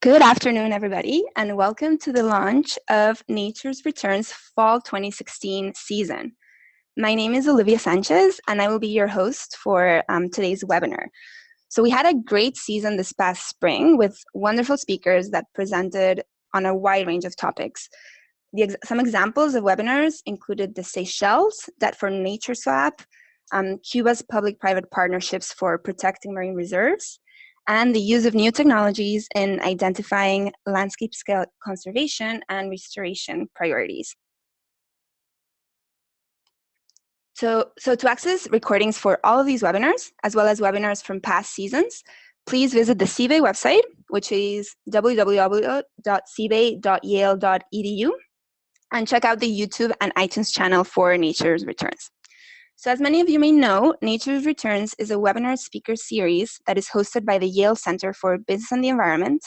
Good afternoon, everybody, and welcome to the launch of Nature's Returns Fall 2016 season. My name is Olivia Sanchez, and I will be your host for today's webinar. So we had a great season this past spring with wonderful speakers that presented on a wide range of topics. Some examples of webinars included the Seychelles, Debt for Nature Swap, Cuba's public-private partnerships for protecting marine reserves, and the use of new technologies in identifying landscape-scale conservation and restoration priorities. So to access recordings for all of these webinars, as well as webinars from past seasons, please visit the CBAY website, which is www.cbay.yale.edu, and check out the YouTube and iTunes channel for Nature's Returns. So as many of you may know, Nature's Returns is a webinar speaker series that is hosted by the Yale Center for Business and the Environment,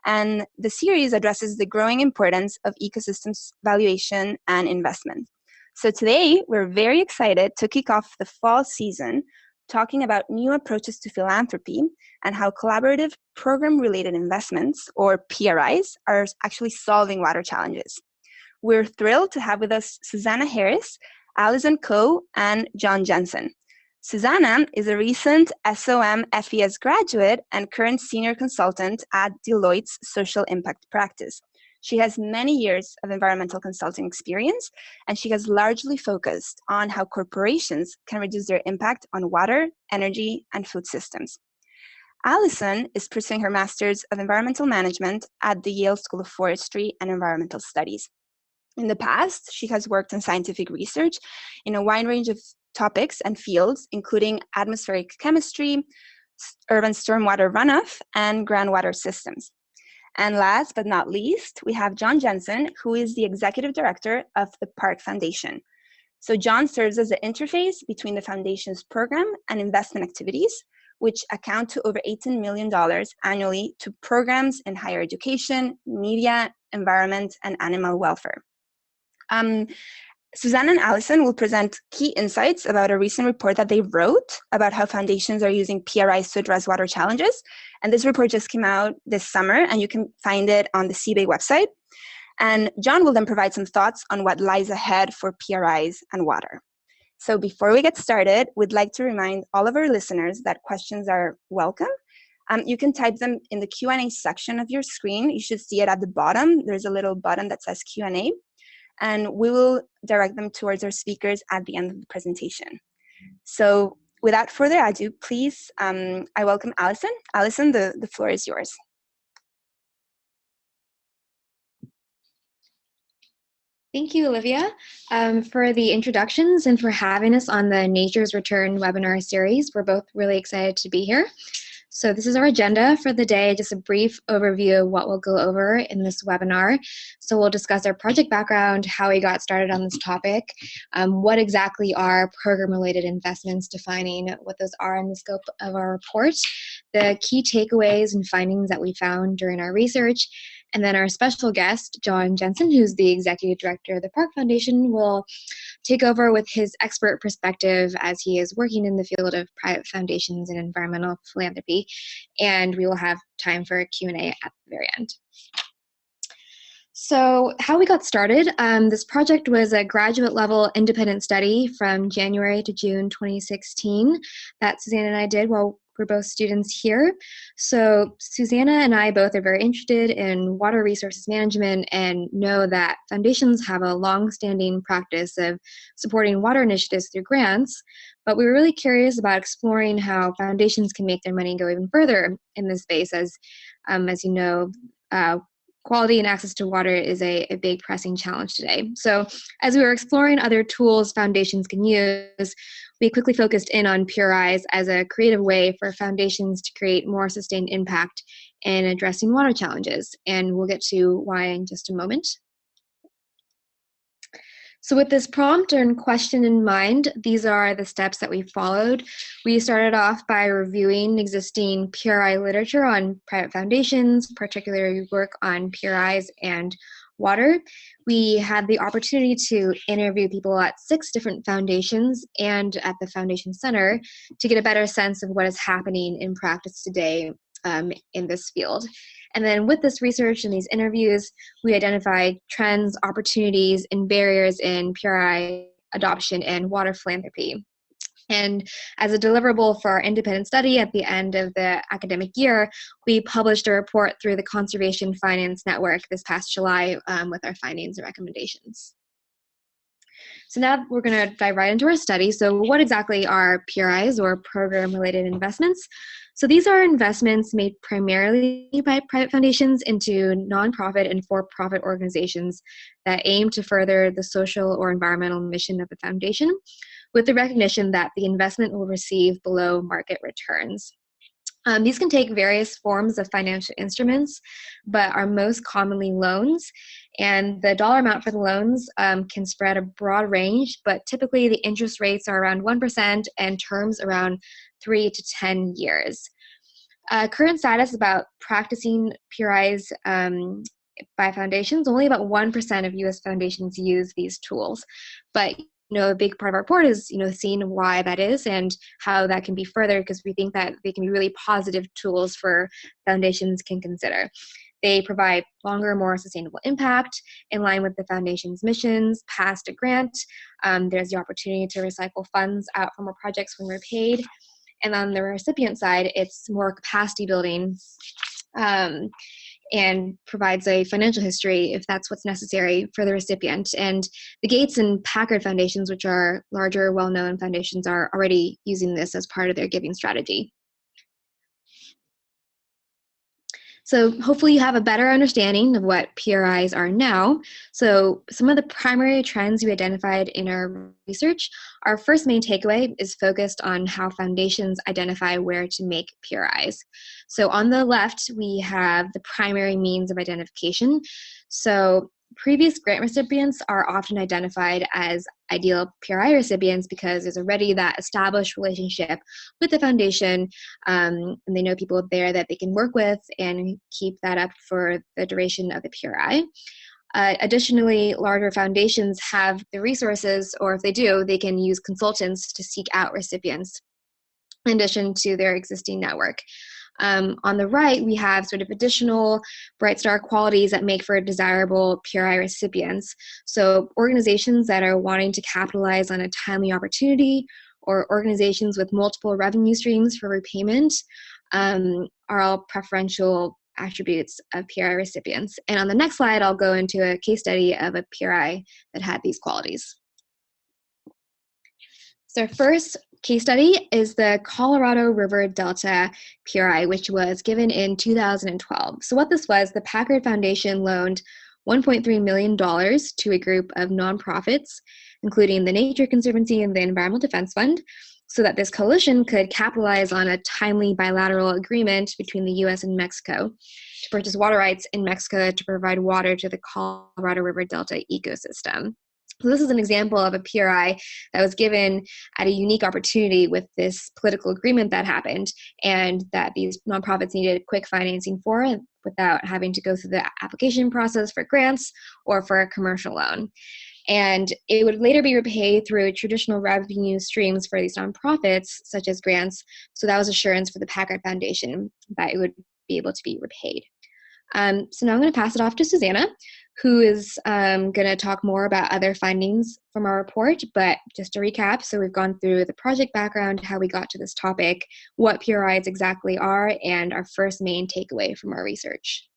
and the series addresses the growing importance of ecosystems valuation and investment. So today, we're very excited to kick off the fall season talking about new approaches to philanthropy and how collaborative program-related investments, or PRIs, are actually solving water challenges. We're thrilled to have with us Susannah Harris, Allison Khoe, and Jon Jensen. Susannah is a recent SOM FES graduate and current senior consultant at Deloitte's social impact practice. She has many years of environmental consulting experience, and she has largely focused on how corporations can reduce their impact on water, energy, and food systems. Allison is pursuing her Master's of Environmental Management at the Yale School of Forestry and Environmental Studies. In the past, she has worked on scientific research in a wide range of topics and fields, including atmospheric chemistry, urban stormwater runoff, and groundwater systems. And last but not least, we have Jon Jensen, who is the executive director of the Packard Foundation. So Jon serves as the interface between the foundation's program and investment activities, which account to over $18 million annually to programs in higher education, media, environment, and animal welfare. Susannah and Allison will present key insights about a recent report that they wrote about how foundations are using PRIs to address water challenges. And this report just came out this summer, and you can find it on the CBAY website. And Jon will then provide some thoughts on what lies ahead for PRIs and water. So before we get started, we'd like to remind all of our listeners that questions are welcome. You can type them in the Q&A section of your screen. You should see it at the bottom. There's a little button that says Q&A. And we will direct them towards our speakers at the end of the presentation. So without further ado, please, I welcome Allison. Allison, the floor is yours. Thank you, Olivia, for the introductions and for having us on the Nature's Return webinar series. We're both really excited to be here. So this is our agenda for the day, just a brief overview of what we'll go over in this webinar. So we'll discuss our project background, how we got started on this topic, what exactly are program-related investments, defining what those are in the scope of our report, the key takeaways and findings that we found during our research, and then our special guest, Jon Jensen, who's the Executive Director of the Packard Foundation, will take over with his expert perspective as he is working in the field of private foundations and environmental philanthropy. And we will have time for a Q&A at the very end. So how we got started, this project was a graduate level independent study from January to June 2016 that Susannah and I did while we're both students here. So Susannah and I both are very interested in water resources management and know that foundations have a long-standing practice of supporting water initiatives through grants, but we were really curious about exploring how foundations can make their money go even further in this space. As you know, quality and access to water is a big pressing challenge today. So as we were exploring other tools foundations can use, we quickly focused in on PRIs as a creative way for foundations to create more sustained impact in addressing water challenges. And we'll get to why in just a moment. So with this prompt and question in mind, these are the steps that we followed. We started off by reviewing existing PRI literature on private foundations, particularly work on PRIs and water. We had the opportunity to interview people at 6 different foundations and at the Foundation Center to get a better sense of what is happening in practice today in this field. And then with this research and these interviews, we identified trends, opportunities, and barriers in PRI adoption and water philanthropy. And as a deliverable for our independent study at the end of the academic year, we published a report through the Conservation Finance Network this past July with our findings and recommendations. So now we're going to dive right into our study. So what exactly are PRIs, or program-related investments? So these are investments made primarily by private foundations into nonprofit and for-profit organizations that aim to further the social or environmental mission of the foundation, with the recognition that the investment will receive below market returns. These can take various forms of financial instruments, but are most commonly loans. And the dollar amount for the loans can spread a broad range, but typically the interest rates are around 1% and terms around 3 to 10 years. Current status about practicing PRIs by foundations, only about 1% of U.S. foundations use these tools. But a big part of our report is, seeing why that is and how that can be furthered, because we think that they can be really positive tools for foundations can consider. They provide longer, more sustainable impact in line with the foundation's missions, past a grant. There's the opportunity to recycle funds out from our projects when we're paid. And on the recipient side, it's more capacity building and provides a financial history if that's what's necessary for the recipient. And the Gates and Packard Foundations, which are larger, well-known foundations, are already using this as part of their giving strategy. So hopefully you have a better understanding of what PRIs are now. So some of the primary trends we identified in our research, our first main takeaway is focused on how foundations identify where to make PRIs. So on the left, we have the primary means of identification. So previous grant recipients are often identified as ideal PRI recipients because there's already that established relationship with the foundation, and they know people there that they can work with and keep that up for the duration of the PRI. Additionally, larger foundations have the resources, or if they do, they can use consultants to seek out recipients in addition to their existing network. On the right, we have sort of additional bright star qualities that make for desirable PRI recipients. So organizations that are wanting to capitalize on a timely opportunity, or organizations with multiple revenue streams for repayment, are all preferential attributes of PRI recipients. And on the next slide, I'll go into a case study of a PRI that had these qualities. So first case study is the Colorado River Delta PRI, which was given in 2012. So what this was, the Packard Foundation loaned $1.3 million to a group of nonprofits, including the Nature Conservancy and the Environmental Defense Fund, so that this coalition could capitalize on a timely bilateral agreement between the U.S. and Mexico to purchase water rights in Mexico to provide water to the Colorado River Delta ecosystem. So this is an example of a PRI that was given at a unique opportunity with this political agreement that happened, and that these nonprofits needed quick financing for it without having to go through the application process for grants or for a commercial loan. And it would later be repaid through traditional revenue streams for these nonprofits, such as grants. So that was assurance for the Packard Foundation that it would be able to be repaid. So now I'm going to pass it off to Susannah, who is going to talk more about other findings from our report. But just to recap, so we've gone through the project background, how we got to this topic, what PRIs exactly are, and our first main takeaway from our research.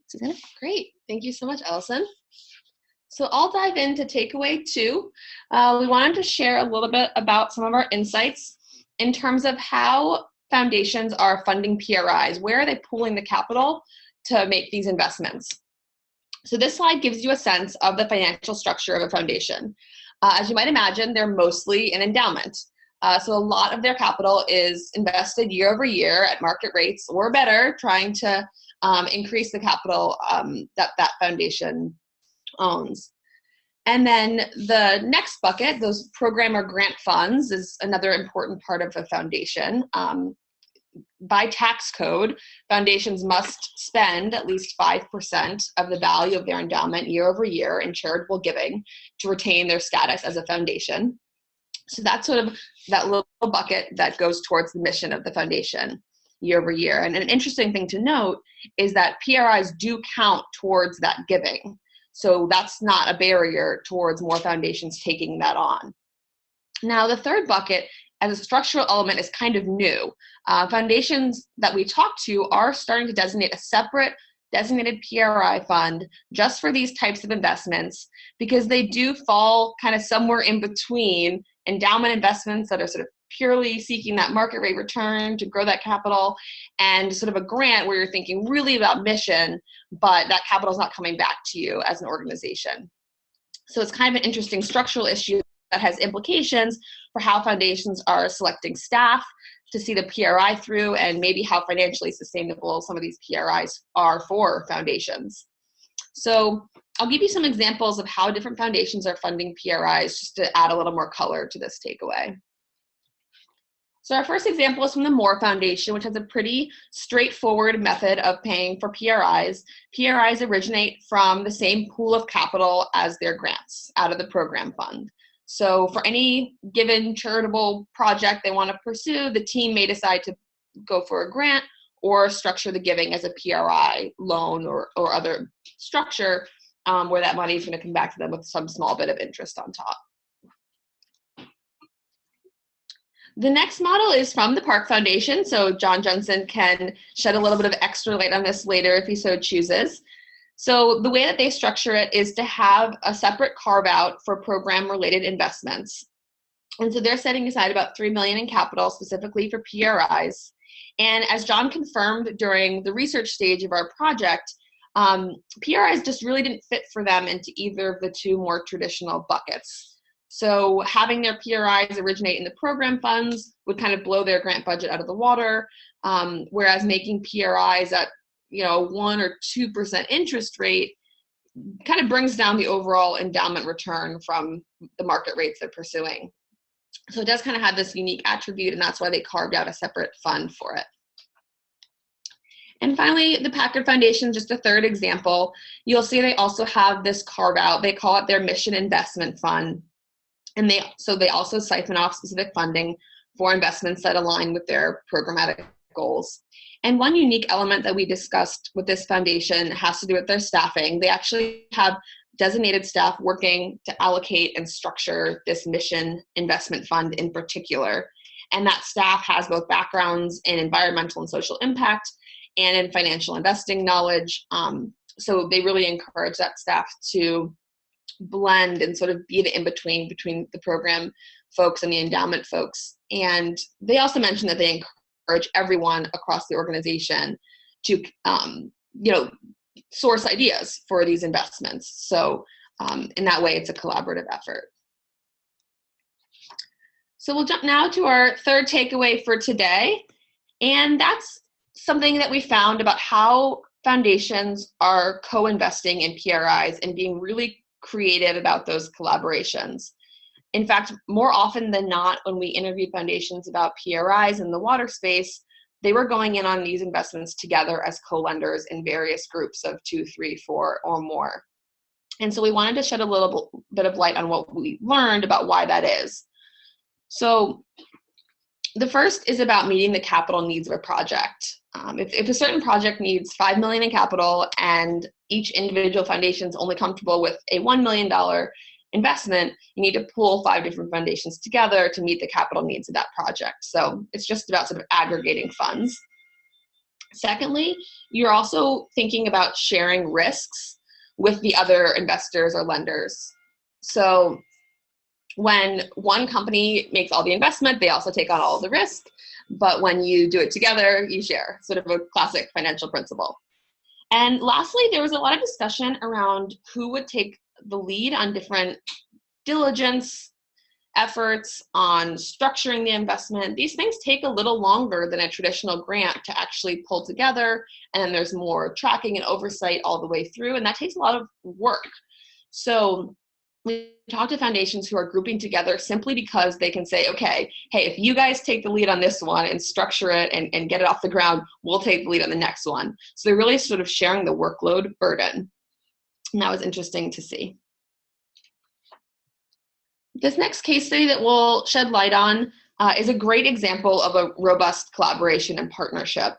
Susannah? Great. Thank you so much, Allison. So I'll dive into takeaway 2. We wanted to share a little bit about some of our insights in terms of how foundations are funding PRIs. Where are they pooling the capital to make these investments? So this slide gives you a sense of the financial structure of a foundation. As you might imagine, they're mostly an endowment. So a lot of their capital is invested year over year at market rates or better, trying to increase the capital that foundation owns. And then the next bucket, those program or grant funds, is another important part of a foundation. By tax code, foundations must spend at least 5% of the value of their endowment year over year in charitable giving to retain their status as a foundation. So that's sort of that little bucket that goes towards the mission of the foundation. year over year. And an interesting thing to note is that PRIs do count towards that giving. So that's not a barrier towards more foundations taking that on. Now, the third bucket as a structural element is kind of new. Foundations that we talk to are starting to designate a separate designated PRI fund just for these types of investments, because they do fall kind of somewhere in between endowment investments that are sort of purely seeking that market rate return to grow that capital, and sort of a grant where you're thinking really about mission, but that capital is not coming back to you as an organization. So it's kind of an interesting structural issue that has implications for how foundations are selecting staff to see the PRI through, and maybe how financially sustainable some of these PRIs are for foundations. So I'll give you some examples of how different foundations are funding PRIs, just to add a little more color to this takeaway. So our first example is from the Moore Foundation, which has a pretty straightforward method of paying for PRIs. PRIs originate from the same pool of capital as their grants out of the program fund. So for any given charitable project they want to pursue, the team may decide to go for a grant or structure the giving as a PRI loan or other structure where that money is going to come back to them with some small bit of interest on top. The next model is from the Park Foundation, so Jensen can shed a little bit of extra light on this later if he so chooses. So the way that they structure it is to have a separate carve-out for program-related investments. And so they're setting aside about $3 million in capital specifically for PRIs. And as Jon confirmed during the research stage of our project, PRIs just really didn't fit for them into either of the two more traditional buckets. So having their PRIs originate in the program funds would kind of blow their grant budget out of the water, whereas making PRIs at 1 or 2% interest rate kind of brings down the overall endowment return from the market rates they're pursuing. So it does kind of have this unique attribute, and that's why they carved out a separate fund for it. And finally, the Packard Foundation, just a third example. You'll see they also have this carve out. They call it their Mission Investment Fund. And they also siphon off specific funding for investments that align with their programmatic goals. And one unique element that we discussed with this foundation has to do with their staffing. They actually have designated staff working to allocate and structure this mission investment fund in particular. And that staff has both backgrounds in environmental and social impact and in financial investing knowledge. So they really encourage that staff to blend and sort of be the in-between between the program folks and the endowment folks. And they also mentioned that they encourage everyone across the organization to, source ideas for these investments. So in that way, it's a collaborative effort. So we'll jump now to our third takeaway for today. And that's something that we found about how foundations are co-investing in PRIs and being really creative about those collaborations. In fact, more often than not, when we interviewed foundations about PRIs in the water space, they were going in on these investments together as co-lenders in various groups of 2, 3, 4, or more. And so we wanted to shed a little bit of light on what we learned about why that is. So the first is about meeting the capital needs of a project. If a certain project needs $5 million in capital and each individual foundation is only comfortable with a $1 million investment, you need to pool 5 different foundations together to meet the capital needs of that project. So it's just about sort of aggregating funds. Secondly, you're also thinking about sharing risks with the other investors or lenders. So when one company makes all the investment, they also take on all the risk. But when you do it together, you share, sort of a classic financial principle. And lastly, there was a lot of discussion around who would take the lead on different diligence efforts on structuring the investment. These things take a little longer than a traditional grant to actually pull together, and then there's more tracking and oversight all the way through, and that takes a lot of work. So we talk to foundations who are grouping together simply because they can say, okay, hey, if you guys take the lead on this one and structure it and get it off the ground, we'll take the lead on the next one. So they're really sort of sharing the workload burden. And that was interesting to see. This next case study that we'll shed light on is a great example of a robust collaboration and partnership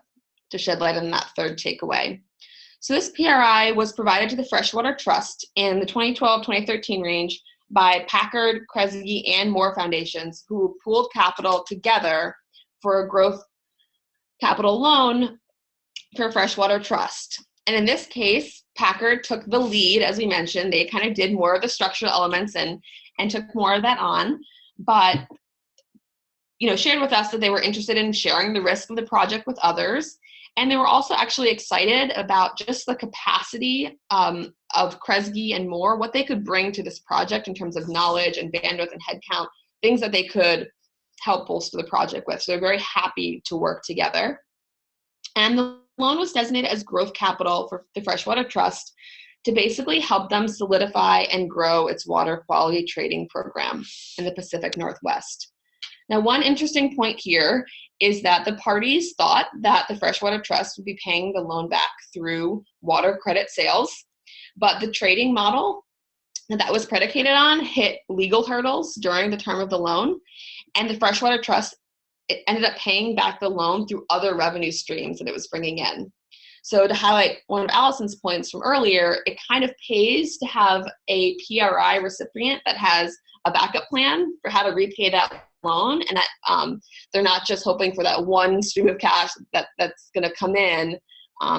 to shed light on that third takeaway. So this PRI was provided to the Freshwater Trust in the 2012-2013 range by Packard, Kresge, and Moore foundations, who pooled capital together for a growth capital loan for Freshwater Trust. And in this case, Packard took the lead, as we mentioned. They kind of did more of the structural elements and took more of that on, but shared with us that they were interested in sharing the risk of the project with others. And they were also actually excited about just the capacity of Kresge and Moore, what they could bring to this project in terms of knowledge and bandwidth and headcount, things that they could help bolster the project with. So they're very happy to work together. And the loan was designated as growth capital for the Freshwater Trust to basically help them solidify and grow its water quality trading program in the Pacific Northwest. Now, one interesting point here is that the parties thought that the Freshwater Trust would be paying the loan back through water credit sales, but the trading model that was predicated on hit legal hurdles during the term of the loan, and the Freshwater Trust ended up paying back the loan through other revenue streams that it was bringing in. So to highlight one of Allison's points from earlier, it kind of pays to have a PRI recipient that has a backup plan for how to repay that loan, and that they're not just hoping for that one stream of cash that's going to come in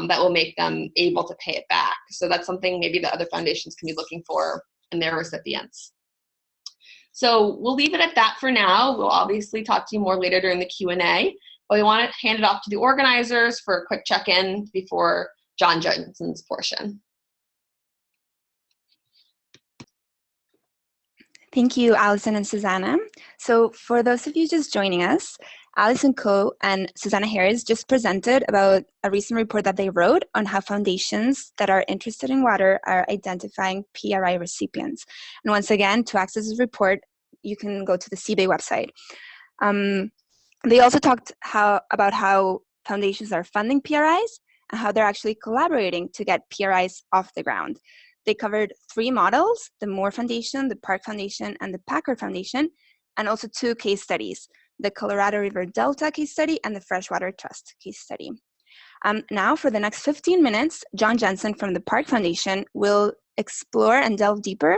that will make them able to pay it back. So that's something maybe that other foundations can be looking for in their recipients. So we'll leave it at that for now. We'll obviously talk to you more later during the Q&A, but we want to hand it off to the organizers for a quick check-in before Jensen's portion. Thank you, Allison and Susannah. So for those of you just joining us, Allison Khoe and Susannah Harris just presented about a recent report that they wrote on how foundations that are interested in water are identifying PRI recipients. And once again, to access this report, you can go to the CBAY website. They also talked about how foundations are funding PRIs and how they're actually collaborating to get PRIs off the ground. They covered 3 models: the Moore Foundation, the Park Foundation, and the Packard Foundation, and also 2 case studies, the Colorado River Delta case study and the Freshwater Trust case study. Now, for the next 15 minutes, Jensen from the Park Foundation will explore and delve deeper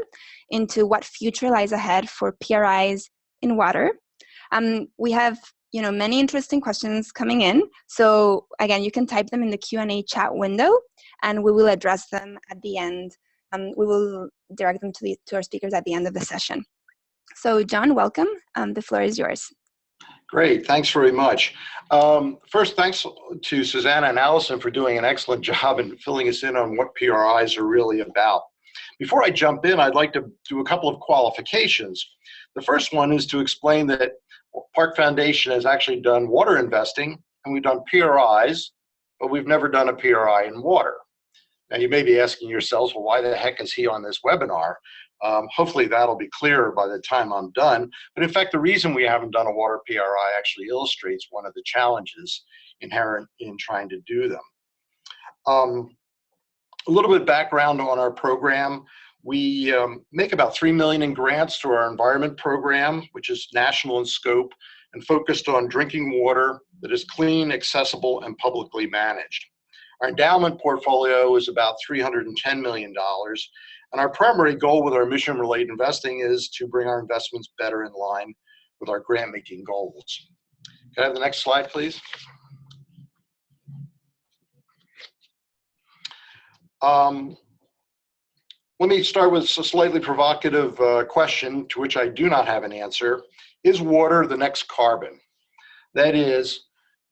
into what future lies ahead for PRIs in water. We have many interesting questions coming in. So again, you can type them in the Q&A chat window, and we will address them at the end. We will direct them to our speakers at the end of the session. So Jon, welcome. The floor is yours. Great, thanks very much. First, thanks to Susannah and Allison for doing an excellent job in filling us in on what PRIs are really about. Before I jump in, I'd like to do a couple of qualifications. The first one is to explain that Park Foundation has actually done water investing, and we've done PRIs, but we've never done a PRI in water. Now, you may be asking yourselves, well, why the heck is he on this webinar? Hopefully that'll be clearer by the time I'm done. But in fact, the reason we haven't done a water PRI actually illustrates one of the challenges inherent in trying to do them. A little bit of background on our program. We make about $3 million in grants through our environment program, which is national in scope and focused on drinking water that is clean, accessible, and publicly managed. Our endowment portfolio is about $310 million, and our primary goal with our mission-related investing is to bring our investments better in line with our grant-making goals. Can I have the next slide, please? Let me start with a slightly provocative question to which I do not have an answer. Is water the next carbon? That is,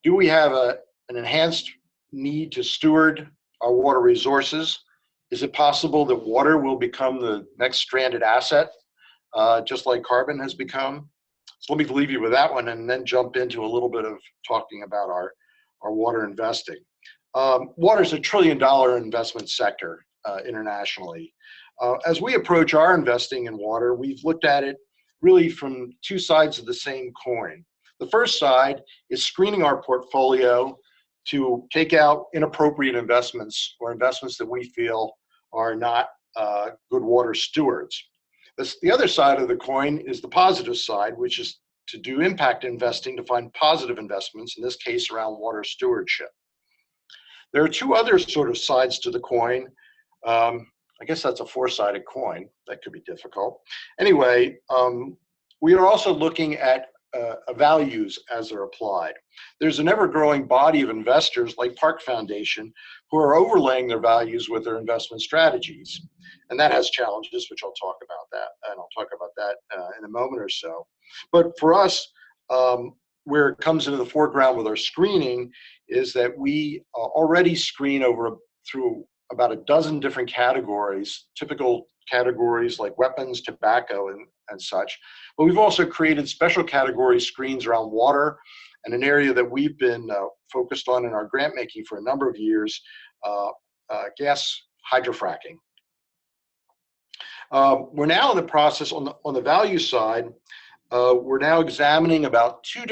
do we have an enhanced need to steward our water resources? Is it possible that water will become the next stranded asset, just like carbon has become? So let me leave you with that one and then jump into a little bit of talking about our water investing. Water is $1 trillion investment sector internationally. As we approach our investing in water, we've looked at it really from 2 sides of the same coin. The first side is screening our portfolio to take out inappropriate investments or investments that we feel are not good water stewards. The other side of the coin is the positive side, which is to do impact investing to find positive investments, in this case around water stewardship. There are two other sort of sides to the coin. I guess that's a four-sided coin. That could be difficult. Anyway, we are also looking at values as they're applied. There's an ever-growing body of investors like Packard Foundation who are overlaying their values with their investment strategies. And that has challenges, which I'll talk about that, and I'll talk about that in a moment or so. But for us, where it comes into the foreground with our screening is that we already screen through about a dozen different categories, typical categories like weapons, tobacco, and such. But we've also created special category screens around water, and an area that we've been focused on in our grant making for a number of years, gas hydrofracking. We're now in the process on the value side. We're now examining about two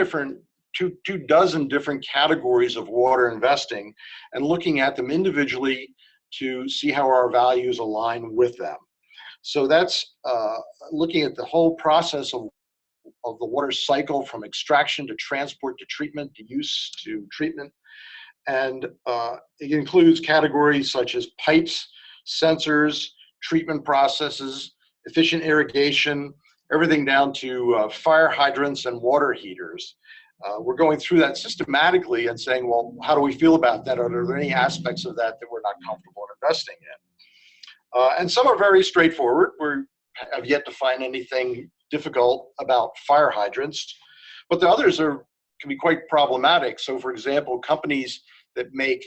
dozen different categories of water investing and looking at them individually to see how our values align with them. So that's looking at the whole process of the water cycle, from extraction to transport to treatment to use to treatment. And it includes categories such as pipes, sensors, treatment processes, efficient irrigation, everything down to fire hydrants and water heaters. We're going through that systematically and saying, well, how do we feel about that? Are there any aspects of that that we're not comfortable in investing in? And some are very straightforward. We have yet to find anything difficult about fire hydrants, but the others can be quite problematic. So for example, companies that make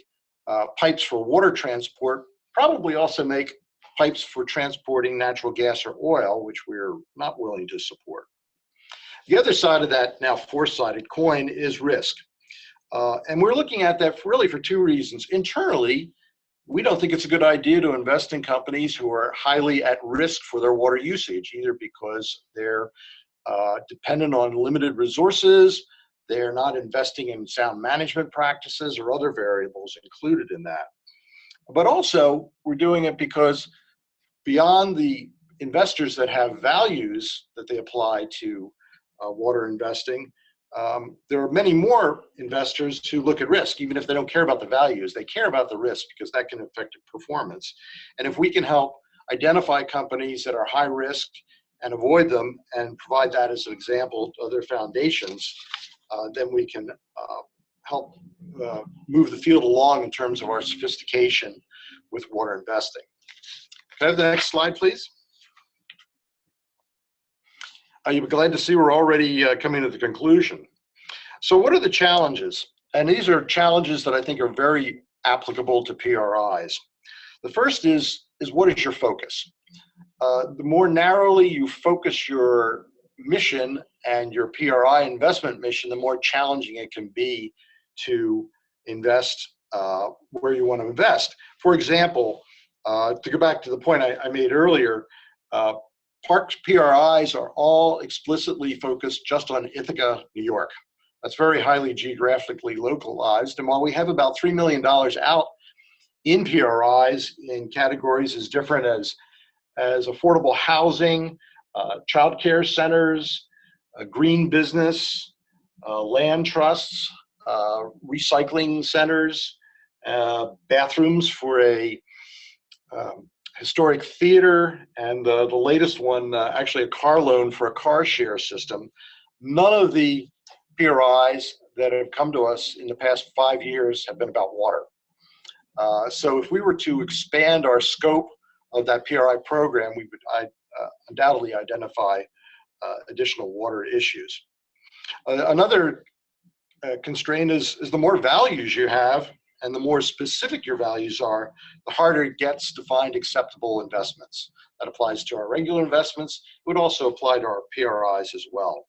pipes for water transport probably also make pipes for transporting natural gas or oil, which we're not willing to support. The other side of that now four-sided coin is risk. And we're looking at that really for two reasons. Internally, we don't think it's a good idea to invest in companies who are highly at risk for their water usage, either because they're dependent on limited resources, they're not investing in sound management practices, or other variables included in that. But also, we're doing it because beyond the investors that have values that they apply to water investing, there are many more investors who look at risk, even if they don't care about the values. They care about the risk because that can affect performance. And if we can help identify companies that are high risk and avoid them and provide that as an example to other foundations, then we can help move the field along in terms of our sophistication with water investing. Can I have the next slide, please? You'll be glad to see we're already coming to the conclusion. So what are the challenges? And these are challenges that I think are very applicable to PRIs. The first is what is your focus? The more narrowly you focus your mission and your PRI investment mission, the more challenging it can be to invest where you want to invest. For example, to go back to the point I made earlier, Parks PRIs are all explicitly focused just on Ithaca, New York. That's very highly geographically localized. And while we have about $3 million out in PRIs in categories as different as affordable housing, childcare centers, green business, land trusts, recycling centers, bathrooms for a historic theater, and the latest one, actually a car loan for a car share system. None of the PRIs that have come to us in the past 5 years have been about water. So if we were to expand our scope of that PRI program, we would undoubtedly identify additional water issues. Another constraint is the more values you have and the more specific your values are, the harder it gets to find acceptable investments. That applies to our regular investments. It would also apply to our PRIs as well.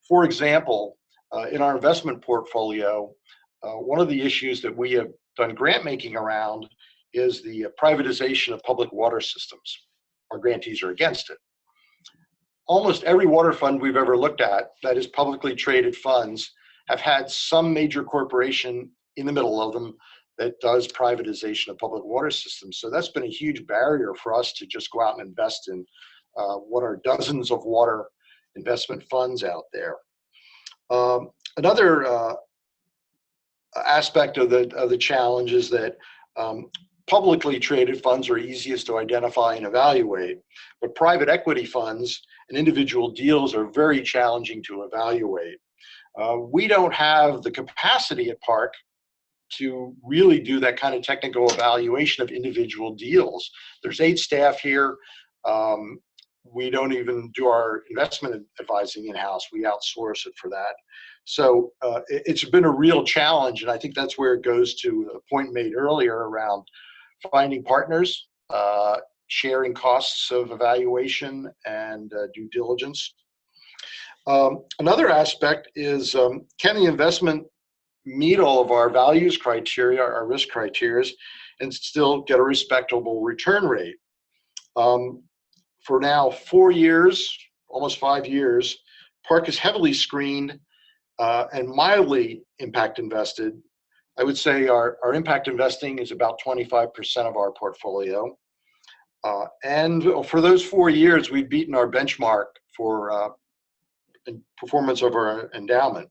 For example, in our investment portfolio, one of the issues that we have done grant making around is the privatization of public water systems. Our grantees are against it. Almost every water fund we've ever looked at that is publicly traded funds have had some major corporation in the middle of them that does privatization of public water systems. So that's been a huge barrier for us to just go out and invest in what are dozens of water investment funds out there. Another aspect of the challenge is that publicly traded funds are easiest to identify and evaluate, but private equity funds and individual deals are very challenging to evaluate. We don't have the capacity at Park to really do that kind of technical evaluation of individual deals. There's 8 staff here. We don't even do our investment advising in-house. We outsource it for that. So it's been a real challenge, and I think that's where it goes to the point made earlier around finding partners, sharing costs of evaluation and due diligence. Another aspect is, can the investment meet all of our values criteria, our risk criteria, and still get a respectable return rate? For now 4 years, almost 5 years, Park is heavily screened and mildly impact invested. I would say our impact investing is about 25% of our portfolio. And for those 4 years, we've beaten our benchmark for performance of our endowment.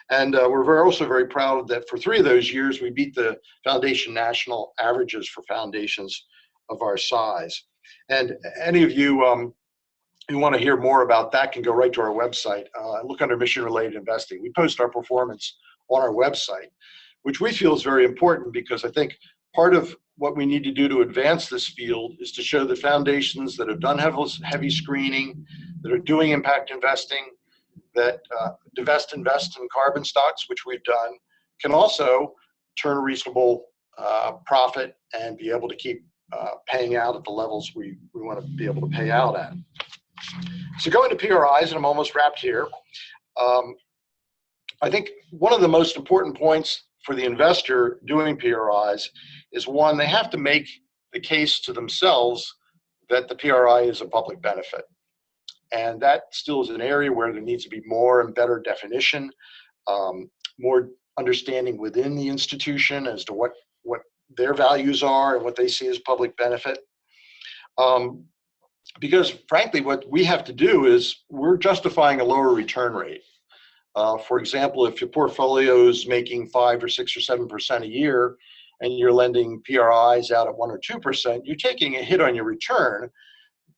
And we're also very proud that for 3 of those years, we beat the foundation national averages for foundations of our size. And any of you who want to hear more about that can go right to our website. Look under mission-related investing. We post our performance on our website, which we feel is very important because I think part of what we need to do to advance this field is to show the foundations that have done heavy screening, that are doing impact investing, that invest in carbon stocks, which we've done, can also turn a reasonable profit and be able to keep paying out at the levels we want to be able to pay out at. So going to PRIs, and I'm almost wrapped here, I think one of the most important points for the investor doing PRIs is, one, they have to make the case to themselves that the PRI is a public benefit. And that still is an area where there needs to be more and better definition, more understanding within the institution as to what their values are and what they see as public benefit. Because frankly, what we have to do is we're justifying a lower return rate. For example, if your portfolio is making 5 or 6 or 7% a year and you're lending PRIs out at 1 or 2%, you're taking a hit on your return,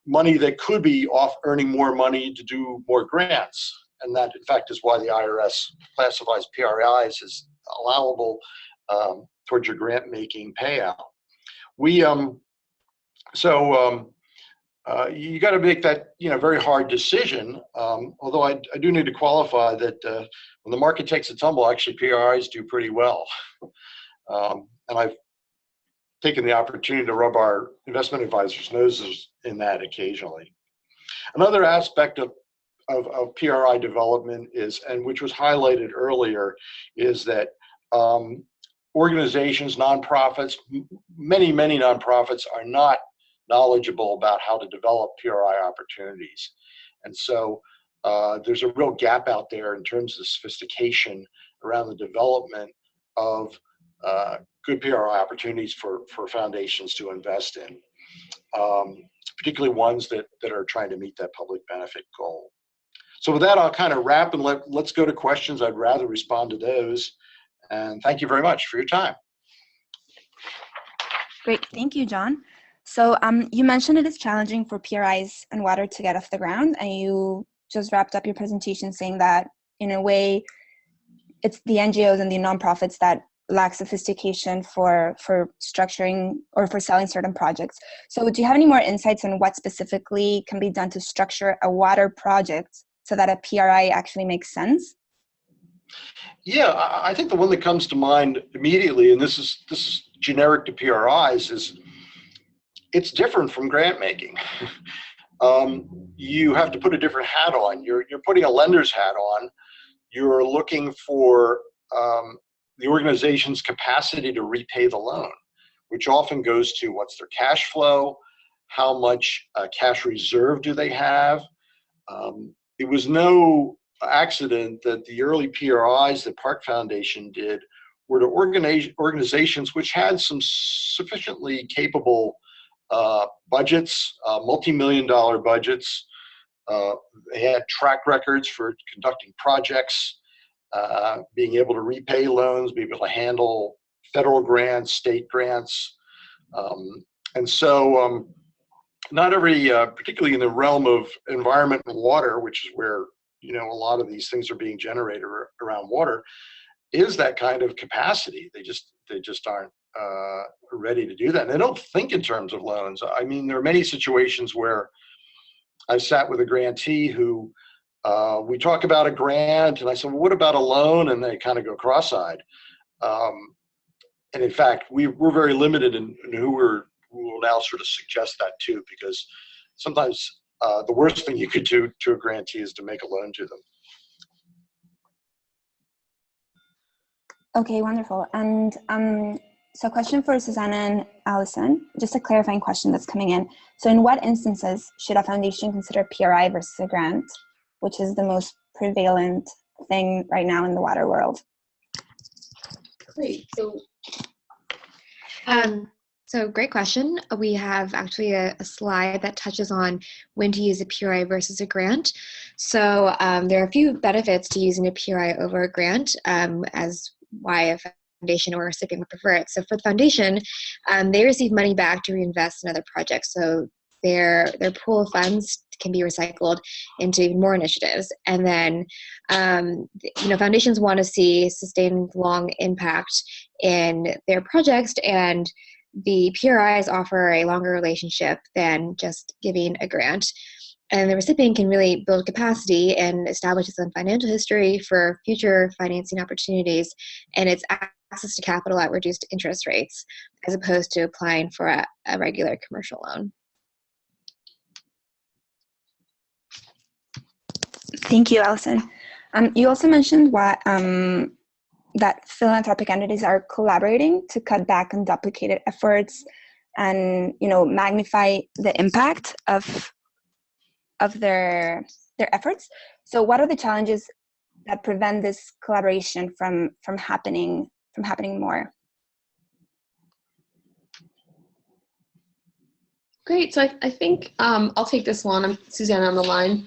money that could be off earning more money to do more grants. And that, in fact, is why the IRS classifies PRIs as allowable towards your grant-making payout. You got to make that very hard decision. Although I do need to qualify that when the market takes a tumble, actually PRIs do pretty well. And I've taken the opportunity to rub our investment advisors' noses in that occasionally. Another aspect of PRI development is, and which was highlighted earlier, is that organizations, nonprofits, many nonprofits are not knowledgeable about how to develop PRI opportunities. And so there's a real gap out there in terms of sophistication around the development of good PRI opportunities for foundations to invest in, particularly ones that are trying to meet that public benefit goal. So with that, I'll kind of wrap and let's go to questions. I'd rather respond to those. And thank you very much for your time. Great, thank you, Jon. So you mentioned it is challenging for PRIs and water to get off the ground, and you just wrapped up your presentation saying that in a way, it's the NGOs and the nonprofits that lack sophistication for structuring or for selling certain projects. So do you have any more insights on what specifically can be done to structure a water project so that a PRI actually makes sense? Yeah, I think the one that comes to mind immediately, and this is generic to PRIs, is it's different from grant making. You have to put a different hat on. You're putting a lender's hat on. You're looking for the organization's capacity to repay the loan, which often goes to what's their cash flow, how much cash reserve do they have. It was no accident that the early PRIs that Park Foundation did were to organizations which had some sufficiently capable budgets, multi-million-dollar budgets. They had track records for conducting projects. being able to repay loans, being able to handle federal grants, state grants. And so not every, particularly in the realm of environment and water, which is where, you know, a lot of these things are being generated around water, is that kind of capacity. They just aren't ready to do that. And they don't think in terms of loans. I mean, there are many situations where I've sat with a grantee who we talk about a grant, and I said, well, what about a loan? And they kind of go cross-eyed. And in fact, we're very limited in who will now sort of suggest that to, because sometimes the worst thing you could do to a grantee is to make a loan to them. Okay, wonderful. And so a question for Susannah and Allison, just a clarifying question that's coming in. So in what instances should a foundation consider PRI versus a grant, which is the most prevalent thing right now in the water world? Great. So great question. We have actually a slide that touches on when to use a PRI versus a grant. So there are a few benefits to using a PRI over a grant, as why a foundation or a recipient would prefer it. So for the foundation, they receive money back to reinvest in other projects. So their pool of funds can be recycled into even more initiatives. And then, you know, foundations want to see sustained long impact in their projects, and the PRIs offer a longer relationship than just giving a grant. And the recipient can really build capacity and establish its own financial history for future financing opportunities, and its access to capital at reduced interest rates, as opposed to applying for a regular commercial loan. Thank you, Allison. You also mentioned that philanthropic entities are collaborating to cut back on duplicated efforts and, you know, magnify the impact of their efforts. So what are the challenges that prevent this collaboration from happening more? Great. So I think I'll take this one. I'm Susannah on the line.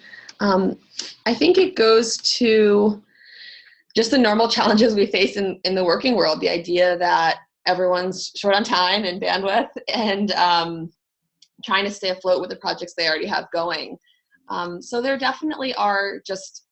I think it goes to just the normal challenges we face in the working world, the idea that everyone's short on time and bandwidth, and trying to stay afloat with the projects they already have going. So there definitely are just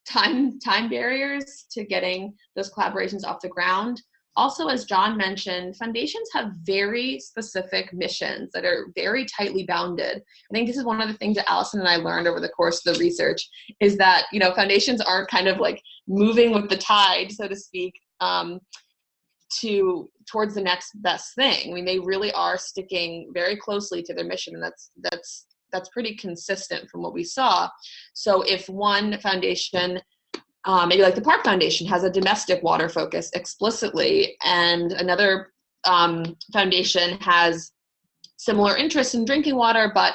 time barriers to getting those collaborations off the ground. Also, as Jon mentioned, foundations have very specific missions that are very tightly bounded. I think this is one of the things that Allison and I learned over the course of the research, is that, you know, foundations aren't kind of like moving with the tide, so to speak, towards the next best thing. I mean, they really are sticking very closely to their mission, and that's pretty consistent from what we saw. So if one foundation, maybe like the Park Foundation, has a domestic water focus explicitly, and another foundation has similar interests in drinking water but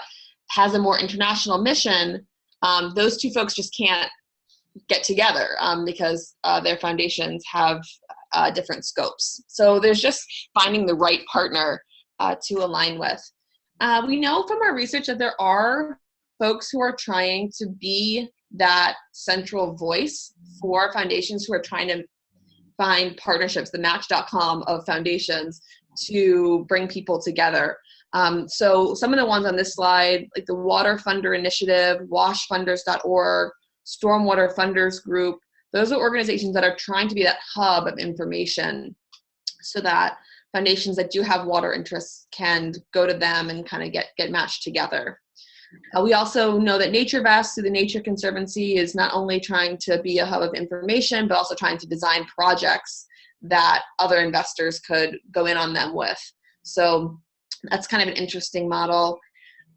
has a more international mission, those two folks just can't get together because their foundations have different scopes. So there's just finding the right partner to align with. We know from our research that there are folks who are trying to be that central voice for foundations who are trying to find partnerships, the Match.com of foundations, to bring people together. So some of the ones on this slide, like the Water Funder Initiative, washfunders.org, Stormwater Funders Group, those are organizations that are trying to be that hub of information so that foundations that do have water interests can go to them and kind of get matched together. We also know that NatureVest, through the Nature Conservancy, is not only trying to be a hub of information, but also trying to design projects that other investors could go in on them with. So that's kind of an interesting model.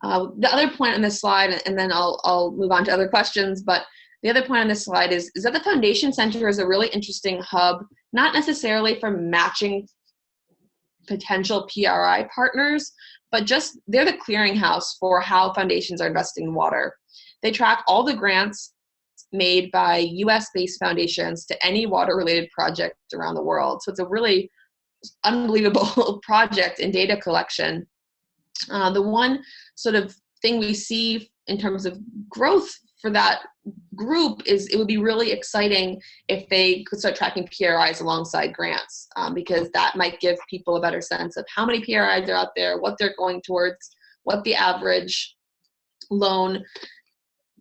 The other point on this slide, and then I'll move on to other questions, but the other point on this slide is that the Foundation Center is a really interesting hub, not necessarily for matching potential PRI partners, but just they're the clearinghouse for how foundations are investing in water. They track all the grants made by US-based foundations to any water-related project around the world. So it's a really unbelievable project in data collection. The one sort of thing we see in terms of growth for that group is it would be really exciting if they could start tracking PRIs alongside grants, because that might give people a better sense of how many PRIs are out there, what they're going towards, what the average loan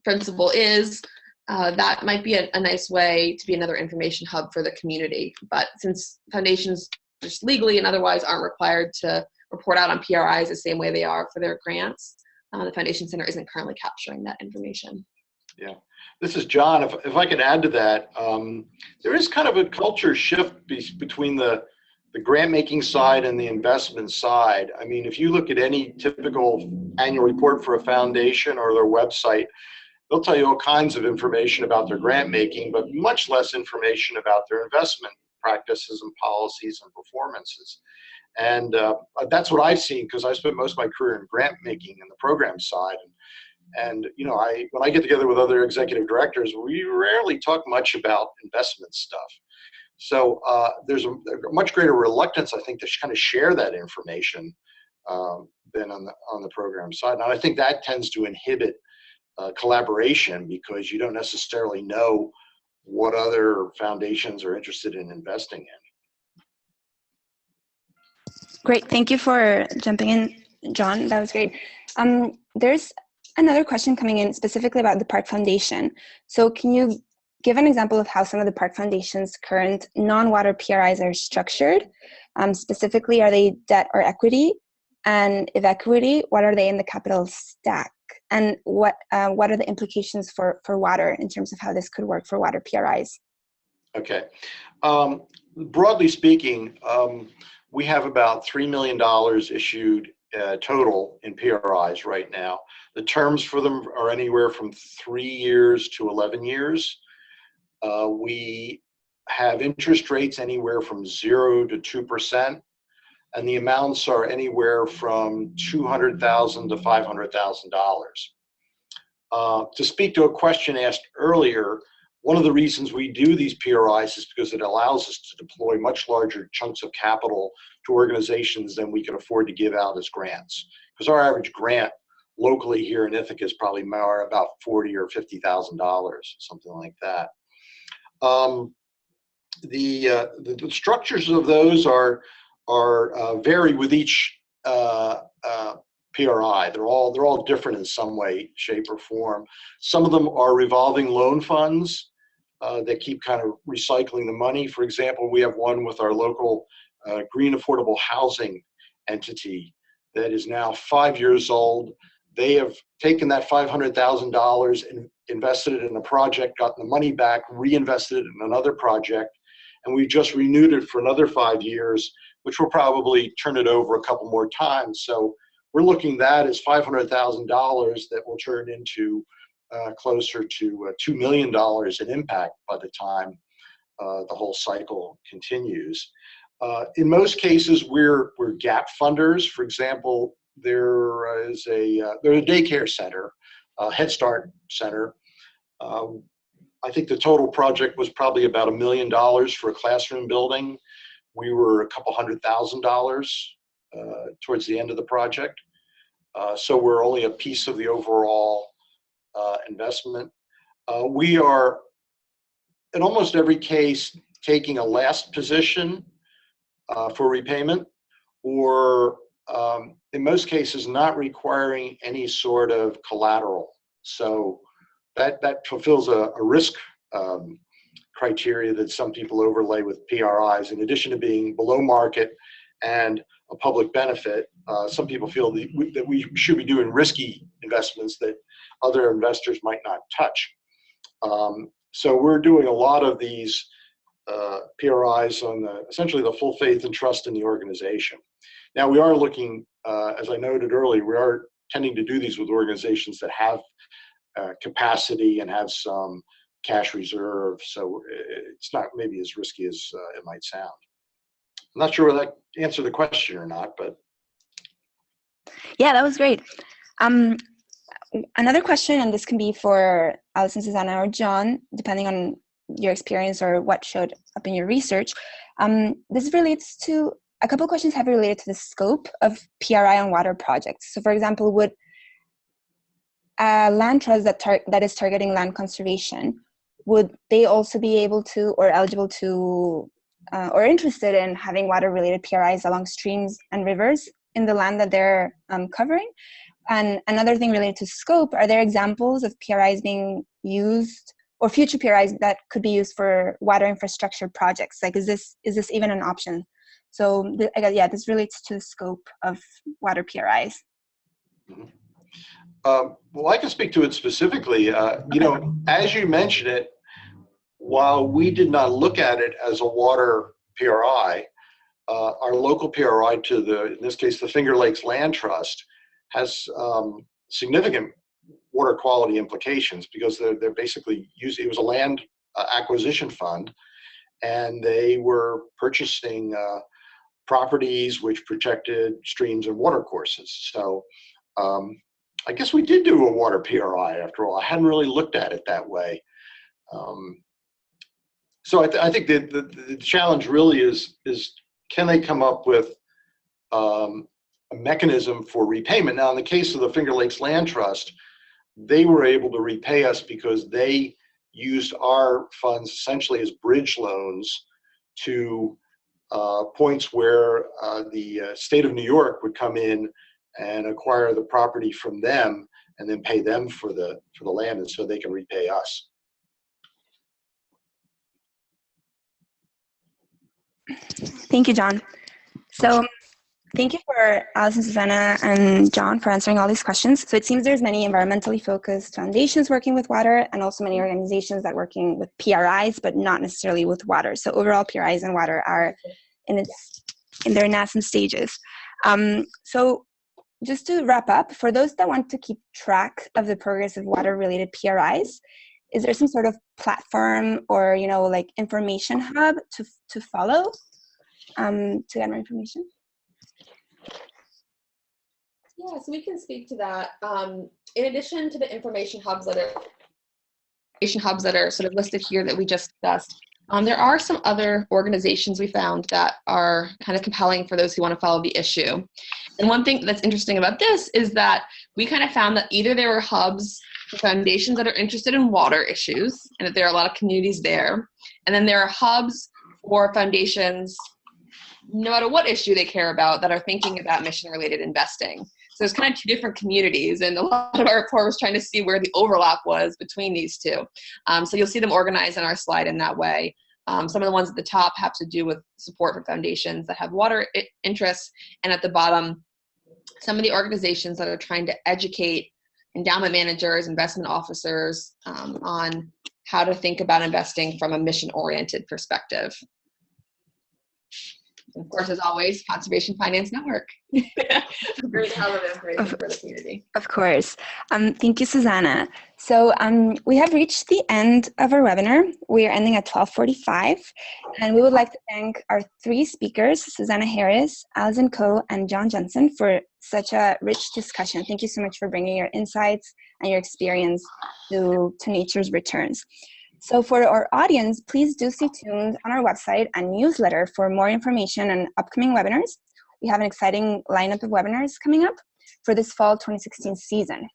principal is. That might be a nice way to be another information hub for the community. But since foundations just legally and otherwise aren't required to report out on PRIs the same way they are for their grants, the Foundation Center isn't currently capturing that information. Yeah, this is John. If I could add to that, there is kind of a culture shift between the grant making side and the investment side. I mean, if you look at any typical annual report for a foundation or their website, they'll tell you all kinds of information about their grant making, but much less information about their investment practices and policies and performances. And that's what I've seen, because I spent most of my career in grant making and the program side. And you know, when I get together with other executive directors, we rarely talk much about investment stuff. So there's a much greater reluctance, I think, to kind of share that information than on the program side. And I think that tends to inhibit collaboration, because you don't necessarily know what other foundations are interested in investing in. Great, thank you for jumping in, John. That was great. There's another question coming in specifically about the Park Foundation. So can you give an example of how some of the Park Foundation's current non-water PRIs are structured? Specifically, are they debt or equity? And if equity, what are they in the capital stack? And what are the implications for water in terms of how this could work for water PRIs? Okay. Broadly speaking, we have about $3 million issued total in PRIs right now. The terms for them are anywhere from 3 years to 11 years. We have interest rates anywhere from 0 to 2%, and the amounts are anywhere from $200,000 to $500,000. To speak to a question asked earlier, one of the reasons we do these PRIs is because it allows us to deploy much larger chunks of capital to organizations than we can afford to give out as grants. Because our average grant locally here in Ithaca is probably more about $40,000 or $50,000, something like that. The structures of those are vary with each PRI. They're all different in some way, shape, or form. Some of them are revolving loan funds that keep kind of recycling the money. For example, we have one with our local green affordable housing entity that is now 5 years old. They have taken that $500,000 and invested it in a project, gotten the money back, reinvested it in another project, and we just renewed it for another 5 years, which will probably turn it over a couple more times. So we're looking at that as $500,000 that will turn into closer to $2 million in impact by the time the whole cycle continues. In most cases, we're gap funders. For example, there's a daycare center, a Head Start center. I think the total project was probably about $1 million for a classroom building. We were a couple $100,000 towards the end of the project. So we're only a piece of the overall investment. We are, in almost every case, taking a last position for repayment, or in most cases, not requiring any sort of collateral. So that fulfills a risk criteria that some people overlay with PRIs. In addition to being below market and a public benefit, some people feel that we should be doing risky investments that other investors might not touch. So we're doing a lot of these PRIs on essentially the full faith and trust in the organization. Now we are looking, as I noted earlier, we are tending to do these with organizations that have capacity and have some cash reserve, so it's not maybe as risky as it might sound. I'm not sure whether that answered the question or not, but. Yeah, that was great. Another question, and this can be for Allison, Susannah, or John, depending on your experience or what showed up in your research. This relates to, a couple of questions have related to the scope of PRI on water projects. So for example, a land trust that is targeting land conservation, would they also be able to, or eligible to, or interested in having water-related PRIs along streams and rivers in the land that they're covering? And another thing related to scope, are there examples of PRIs being used, or future PRIs that could be used for water infrastructure projects? Like, is this even an option? So this relates to the scope of water PRIs. Well, I can speak to it specifically. You know, as you mentioned it, while we did not look at it as a water PRI, our local PRI in this case, the Finger Lakes Land Trust, has significant water quality implications, because they're basically using, it was a land acquisition fund, and they were purchasing properties which protected streams and water courses. So I guess we did do a water PRI after all. I hadn't really looked at it that way. So I think the challenge really is can they come up with a mechanism for repayment? Now, in the case of the Finger Lakes Land Trust, they were able to repay us because they used our funds essentially as bridge loans to points where the state of New York would come in and acquire the property from them and then pay them for the land, and so they can repay us. Thank you, Jon. So thank you for Allison, Susannah, and Jon for answering all these questions. So it seems there's many environmentally focused foundations working with water, and also many organizations that are working with PRIs, but not necessarily with water. So overall, PRIs and water are in their nascent stages. So just to wrap up, for those that want to keep track of the progress of water-related PRIs, is there some sort of platform or, you know, like information hub to follow to get more information? Yeah, so we can speak to that. In addition to the information hubs that are sort of listed here that we just discussed, there are some other organizations we found that are kind of compelling for those who want to follow the issue. And one thing that's interesting about this is that we kind of found that either there were hubs for foundations that are interested in water issues, and that there are a lot of communities there, and then there are hubs for foundations, no matter what issue they care about, that are thinking about mission-related investing. So there's kind of two different communities, and a lot of our report was trying to see where the overlap was between these two. So you'll see them organized on our slide in that way. Some of the ones at the top have to do with support for foundations that have water interests, and at the bottom, some of the organizations that are trying to educate endowment managers, investment officers on how to think about investing from a mission-oriented perspective. Of course, as always, Conservation Finance Network. Great to have them for the community. Of course. Thank you, Susannah. So we have reached the end of our webinar. We are ending at 12:45, and we would like to thank our three speakers, Susannah Harris, Allison Khoe, and Jon Jensen, for such a rich discussion. Thank you so much for bringing your insights and your experience to Nature's Returns. So for our audience, please do stay tuned on our website and newsletter for more information on upcoming webinars. We have an exciting lineup of webinars coming up for this fall 2016 season.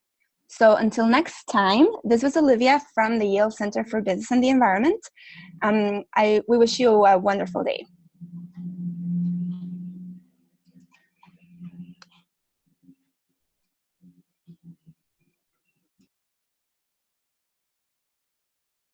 So until next time, this was Olivia from the Yale Center for Business and the Environment. We wish you a wonderful day.